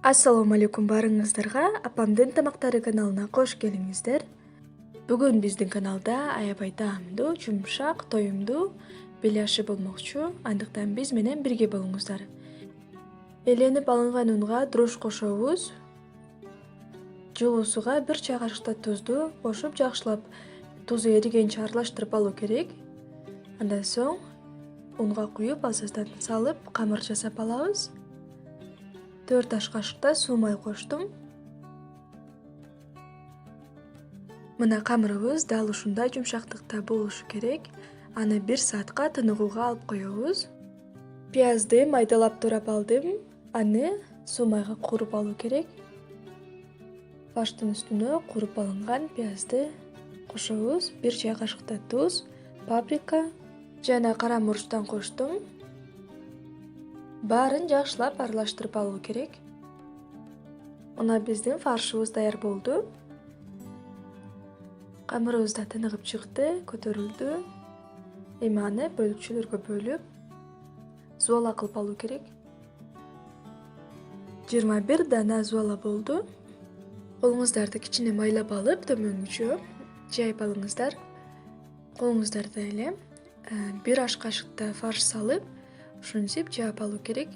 Ассаламу алейкум барыңыздарга, апамдын тамактары каналына кош келиңиздер. Бүгүн биздин каналда аябай таамдуу, жумшак, тоюмдуу беляши болмокчу. Андыктан биз менен бирге болуңуздар. Эленип алынган унга дрож кошобуз. Жылуу сууга 1 чай кашыкта тузду кошуп жакшылап тузу эригенче аралаштырып алуу керек. Андан соң унга куюп азаздан салып камыр жасап алабыз. 4 аш кашыкта суу май коштум. Мына камырыбыз дал ушундай жумшактыкта болушу керек. Аны 1 саатка тыныгууга алып коебуз. Пиязды майдалап турап алдым. Аны суу майга кууруп алуу керек. Баштын үстүнө кууруп алынган пиязды кошобуз. 1 чай кашыкта туз, паприка жана кара мурчтан коштум. Баарын жакшылап аралаштырып алуу керек. Мына биздин фаршыбыз даяр болду. Камырыбыз да тыныгып чыкты, көтөрүлдү. Эми аны бөлүкчөлөргө бөлүп, зуала кылып алуу керек. 21 дана зуала болду. Колуңуздарды кичине майлап алып, төмөнгүчө жайып алыңыздар. Колуңуздарда эле 1 аш кашыкта фарш салып, ушинтип жаап алуу керек.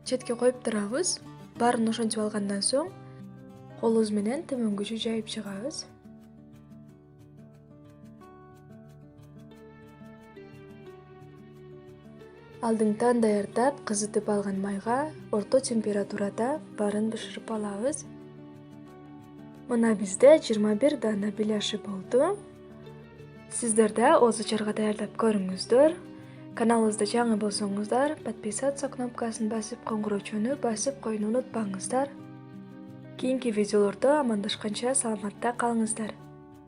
Четке коюп турабыз. Баарын ошентип алгандан соң колубуз менен төмөнгүчө жайып чыгабыз. Алдыңтан даярдап, кызытып алган майга орто температурада баарын бышырып алабыз. Мына бизде 21 дана беляши болду. Сиздер да өз ачарга даярдап көрүңүздөр. Каналыбызда жаңы болсоңуздар, подписаться кнопкасын басып, коңгуроочуну басып коюуну унутпаңыздар. Кийинки видеолордо амандашканча саламатта калыңыздар.